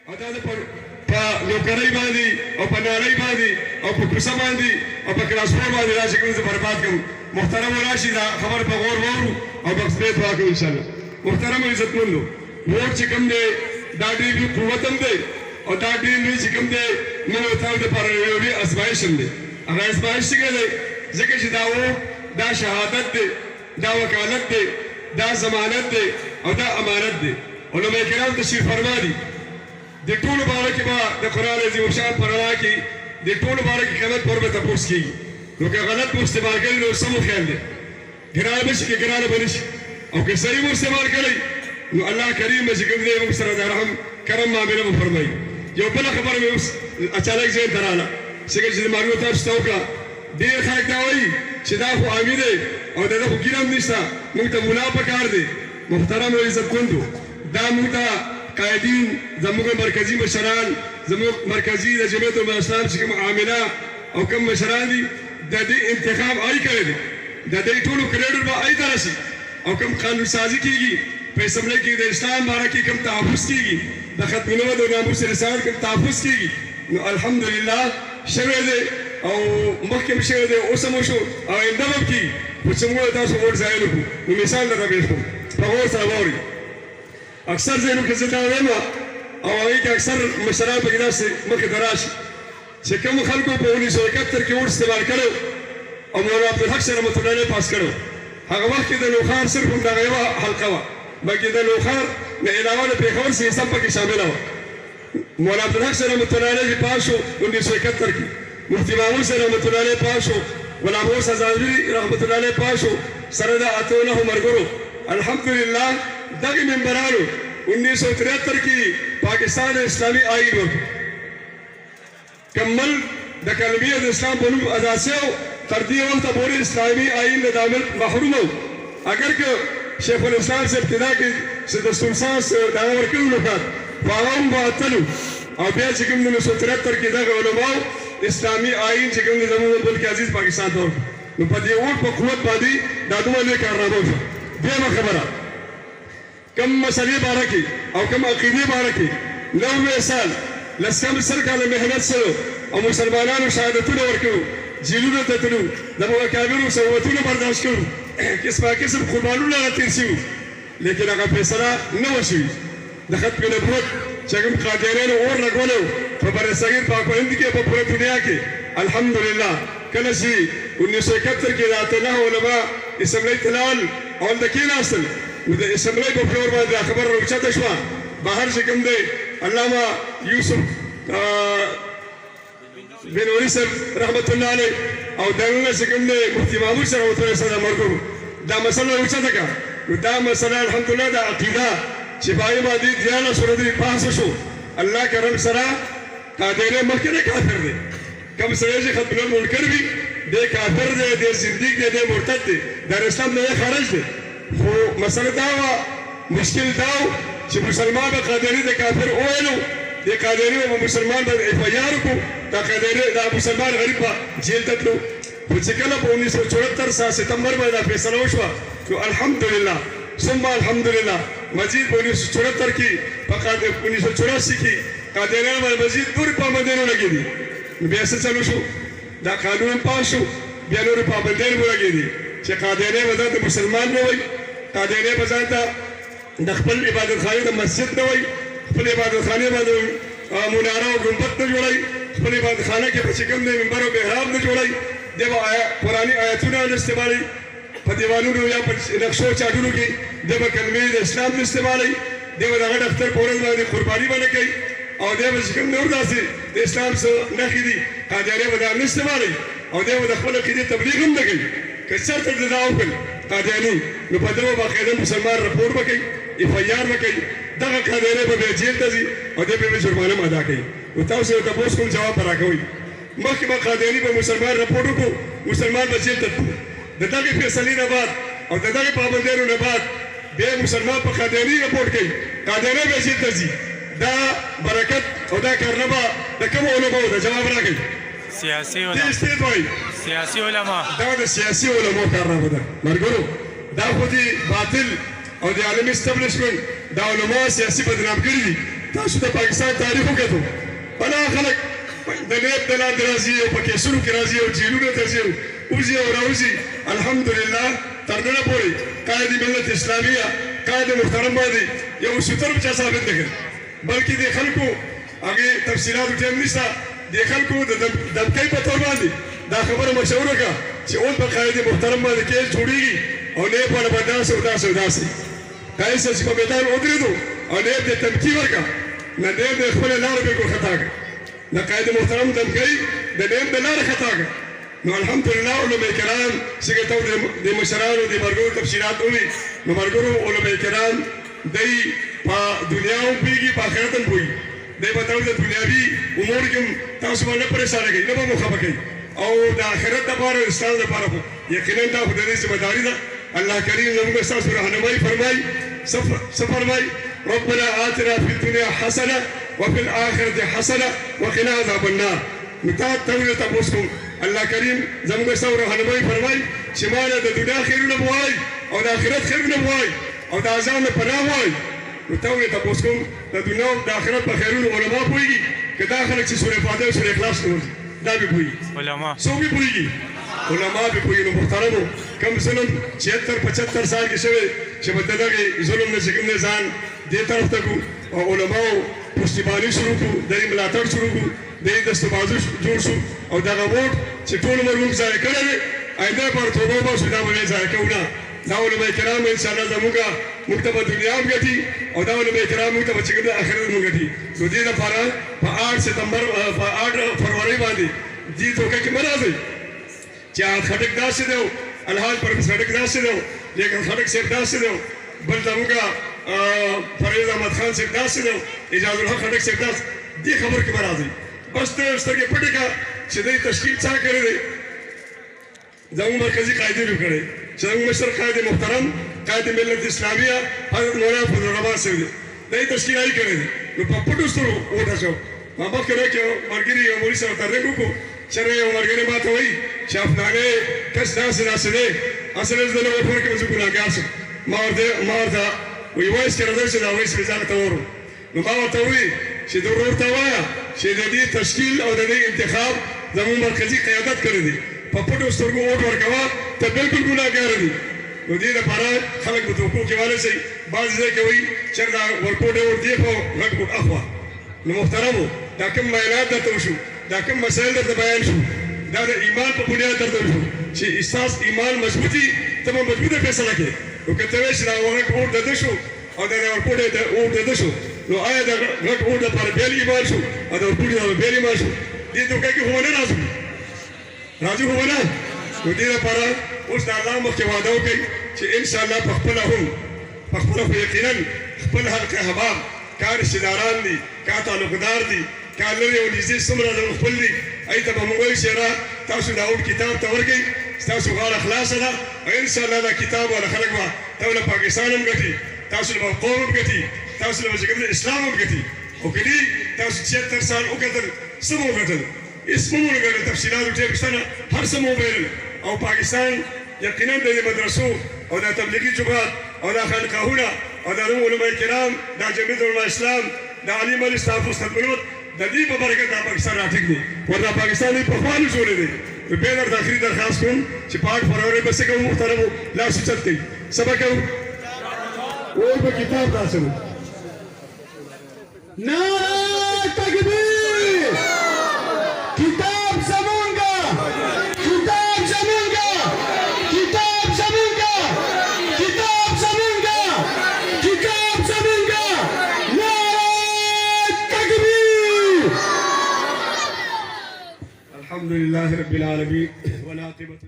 دا په نوکرۍ باندې او په نارۍ باندې او په کوڅه باندې او په ترانسپورټ باندې راشي کوم زه برباد کوم. محترم راشي دا خبر په غور واورو او بخښنې دعا کوو انشاءالله. محترم عزتمندو ووټ چې کوم دی دا ډېر لوی قوت هم دی او دا ډېر لوی چې کوم دی نو تاسو دپاره یو لوی ازمایش هم دی. هغه ازمایش څنګه دی؟ ځکه چې دا دا شهادت دی، دا وکالت دی، دا ضمانت دی او دا امانت دی. علماء کرام تشریف فرما دي د ټولو باره کې به د قرآن عظیم الشان په رڼا کې د ټولو باره کې غلط پر به تپوس کېږي. نو که غلط مو استعمال کړي نو سمو خیال دی ګرانه به شي که ګرانه به نه شي، او که صحیح مو استعمال کړی نو الله کریم به چې کوم دی موږ سره د رحم کرم معامله به فرمایي. یو بله خبره مې اوس اچانک ذهن ته راغله څنګه چې معلومه تاسو ته وکړه. ډېر خلک دا وایي چې دا خو عامي دی او د ده خو ګیر هم نشته، موږ ته ملا پکار دی. محترم او عزتمندو دا موږ ته قائدین زموږ مرکزي مشران زموږ مرکزي د جمعیت الاسلام چې کوم عامله او کوم مشران دي د دې انتخاب آی کړی دی، د دې ټولو کریډر به آی ته راشي او کوم قانون سازي کېږي په اسمبلی کې د اسلام باره کې کوم تحفظ کېږي د ختمینو د ناموس رسالت کوم تحفظ کېږي نو الحمدلله شوی دی او مخکې هم شوی دی اوس هم وشو او آینده به هم کېږي. خو چې موږ تاسو ووټ ځای نه کړو نو مثال درته پېښ کوم په غور سره واورئ. اکثر ذهنو کې زه دا وایم او هغې کې اکثر مشران پکې داسې مخې ته راشي چې کومو خلکو په 1971 کې ووټ استعمال کړی او مولانا عبدالحق صاحب رحمت الله علیه پاس کړی هغه وخت کې د لوخار صرف همدغه یوه حلقه وه، بلکې د لوخار نه علاوه د پېښور سیسه پکې شامله وه. مولانا عبدالحق صاحب رحمت الله علیه پاس شو 1971 کې، مفتي مامون صاحب رحمت الله علیه پاس شو، غلام غوث ازادي رحمت الله علیه پاس شو، سره د اتو نهو ملګرو. الحمدلله دغه ممبرانو 1973 کې پاکستان اسلامي آئین ورکړ، کمل د کلمې د اسلام په نوم ادا شوی تر دې وخته پورې اسلامي آئین له دا ملک محروم و. اگر که شیخ الاسلام سے ابتدا کې چې دستور ساز دغه ورکړي نو کار خو هغه هم به اتلو او بیا چې کوم 1973 کې دغه علماو اسلامي آئین چې کوم زموږ ملک عزیز پاکستان ته ورکړ نو په دې ووټ په قوت باندې دا دومره لوی کارنامه وشوه. دویمه خبره کم مسلې باره کې او کم عقیدې باره کې 90 سال لس کم سل کاله محنت سره او مسلمانانو شهادتونه ورکړو، جیلونو ته تلو، د مکابرو صحبتونه برداشت کړو، قسمه قسم قربانونه راتېر شوي، لیکن هغه فیصله نه وشوي. د ختم نبوت چې کوم قادیانیانو اور لګولی و په برصغیر په هند کې په پوره دنیا کې الحمدلله کله چې 1971 کې د اتلاه علما اسمبلی ته لاړل او هلته کېناستل نو د اسمبلی په فلور باندې دا خبره راوچته شوه بهر چې کوم دی علامه یوسف بن وري صاحب رحمت الله علیه او دننه چې کوم دی مفتي مامون صاحب رحمت الله علیه ملګرو دا مسله راوچته کړه. نو دا مسله الحمدلله د عقیده چې په هغې باندې دیانه سورتې بحث وشو الله کرم سره قادیانی مخکې دی کافر دی، کوم سړی چې ختم المنکر وي دی کافر دی، دی زندیق دی، دی مرتد دی، در اسلام نه خارج دی. خو مسله دا وه مشکل دا و چې مسلمان به قادیاني د کافر وویلو د قادیاني به مسلمان به اف آی آر وکړو دا مسلمان غریب به جیل ته تلو. خو چې کله په 1974 ستمبر باندې دا فیصله وشوه نو الحمدلله ثم الحمدلله مزید په 1974 کې په 1984 کې قادیانیانو باندې مزید نورې پابندیانې لګېدي. نو بیا څه چلو شو دا قانون هم پاس شو بیا نورې پابندیانې مو لګېدي چې قادیانی به ځان ته مسلمان نه وایي، قادیانی به ځان ته د خپل عبادتخانې د مسجد نه وایي، خپل عبادتخانې به د مناره او ګنبد نه جوړوي، خپل عبادتخانه کې به چې کوم دی منبر او محراب نه جوړوي، دی به قرآني آیتونه نه استعمالوي، په دیوالونو یا په نقشو چاټونو کې دی به کلمې د اسلام نه استعمالوي، دی به د هغه دفتر په ورځ باندې قرباني به نه کوي او دی به چې کوم نور داسې د اسلام څه نښې دي قادیاني به دا نه استعمالوي او دی به د خپل عقیدې تبلیغ هم نه کوي. که چېرته د دا وکړل قادیاني نو په دغه باقاعده مسلمان رپورټ به کوي، اف آی آر به کوي، دغه قادیانی به بیا جیل ته ځي او دی به جرمانه هم ادا کوي. نو تاسو یې تپوس کوم جواب به راکوئ. مخکې به قادیاني به مسلمان رپورټ وکړو، مسلمان به جیل ته تلو، د دغې فیصلې نه بعد او د دغې پابندیانو نه بعد بیا مسلمان په قادیاني رپورټ کوي، قادیانی بیا جیل ته ځي. دا برکت او دا کارنامه د کومو علماو ده؟ جواب راکړئ. سیاسي علما دا د سیاسي علماو کارنامه ده ملګرو. دا خو دې باطل او د عالمي اسټابلیشمنټ دا علما سیاسي بدنام کړي دي، تاسو د پاکستان تاریخ وکړو بلا خلک د نیب د لاندې راځي او په کیسونو کې راځي او جیلونو ته ځي وځي او راوځي الحمدلله تر ننه پورې قائد ملت اسلامیه قائد محترم باندې یو ستر بچا ثابت نه کړ بلکې د خلکو هغه تفصیلات ټیم نشته د خلکو د دمکۍ په تور باندې دا خبره مشوره کا چې اول په قائد محترم باندې کیس جوړیږي او نه په بداسه او داسه قائد چې په میدان ودرېدو او نه د تمکی ورکا نه د خپل لار به کو خطا کړ د قائد محترم دمکۍ د نیم د لار خطا کړ نو الحمدلله علماء کرام څنګه ته د مشرانو د مرګو تفسیرات ولي نو مرګو علماء کرام دای په دنیا او پیږي په آخرت هم وي دای په تاسو د دنیاوی امور کې تاسو باندې پریشان کړي نه به مخه کوي او د آخرت لپاره استاد لپاره یقینا دا د دې ذمہ داری ده الله کریم زموږ تاسو راهنمایي فرمای فرمای ربنا آتنا في الدنيا حسنه وفي الاخره حسنه وقنا عذاب النار متا تاسو الله کریم زموږ تاسو راهنمایي فرمای چې مال د دنیا خیرونه وای او د آخرت خیرونه وای او د عذاب نه پناه وای نو تاسو کوم د دنیا او د آخرت په خیرونو علما پويږي کدا خلک چې سورې فاتحه سورې اخلاص کوي دا به پويږي علما سو به پويږي علما به پويږي نو محترمو کم ظلم 76 سال کې شوی چې بدلږي ظلم نه څنګه نه ځان دې طرف ته او علماو پښتیبانی شروع کو د ملاتړ شروع کو د دستبازو جوړ شو او دا ووټ چې ټول مرغوم ځای کړل اېدا پر توبه به سودا به ځای کوله دا علماء کرام ان شاء الله زموږه مکتبه دنیا هم غټي او دا علماء کرام مکتبه چې د اخرت هم غټي نو دې لپاره په 8 سپتمبر په 8 فروری باندې دې توګه کې مرাজি چې خټک داسې دی الحال پر خټک داسې دی لیکن خټک سے داسې دی بل زموږه فرید احمد خان سے داسې دی اجازه الله خټک سے داس دې خبر کې مرাজি بس ته سترګې پټه کا چې دې تشکیل څا کړی دی زموږ مرکزی قاعده وکړي چې زموږ مشر قائد محترم قائد ملت اسلامیه حضرت مولانا فضل الرحمن صاحب دې تشکیل یې کړی نو په پټو سره وټا شو ما به کړو چې مرګري یو مولوی سره ترې کو چې یو مرګري ماته وایي چې افغانې کس داسې دی اصل زه له ورکو کې زه ګناګار شم ما ورته وی وایس کړو چې دا وایس وزاره ته ورو نو ما ورته وایي چې ضرور ته وایا چې د دې تشکیل او د دې انتخاب زموږ مرکزی قیادت کړی دی په پټو سترګو ووټ ورکوا ته بالکل ګناګار دي نو دې لپاره خلک په توکو کې والي شي بعض ځای کې وایي چې دا ورکوټ ور دی خو غږ اخوا نو محترمو دا کوم معلومات درته وشو دا کوم مسائل درته بیان شو دا د ایمان په بنیاد درته وشو چې اساس ایمان مضبوطی ته مضبوطه فیصله کوي نو کته وایي چې دا ورکوټ د شو او دا ورکوټ د شو نو آیا دا ورکوټ پر بیل ایمان شو او دا ورکوټ د بیل ایمان شو دې توګه کې هونه راځي راځي هونه نو دې لپاره اوس د الله مخکې وعده وکړي چې ان شاء الله په خپل هم په خپل یقینا خپل حلقه احباب کار رشتهداران دي کار تعلقدار دي کار لري او نږدې څومره د خپل دي ایته به موږ وایي چې تاسو دا اول کتاب ته ورګئ تاسو غاړه خلاصه ده ان شاء الله دا کتاب ولا خلک به دوله پاکستان هم ګټي تاسو له قوم هم ګټي تاسو له ذکر اسلام هم ګټي او کله تاسو 76 سال وګټل سمو ګټل اسمه ګټل تفصیلات ټیپ ستنه هر سمو ویل او پاکستان یقینا د مدرسو او د تبلیغي جماعت او د خانقاهونه او د علماء کرام د جمعیت علماء اسلام د علي مل استاف مستقبلات د دې په برکت د پاکستان راټیک دي ورته پاکستان په خوانو جوړې دي په بیر داخلي درخواست کوم چې 5 فروری بس کوم محترمو لا سوچت کوي سبق او په کتاب تاسو نعرہ تکبیر کتاب زمونږه کتاب زمونږه کتاب زمونږه کتاب زمونږه کتاب زمونږه نعرہ تکبیر الحمد لله رب العالمين والعاقبة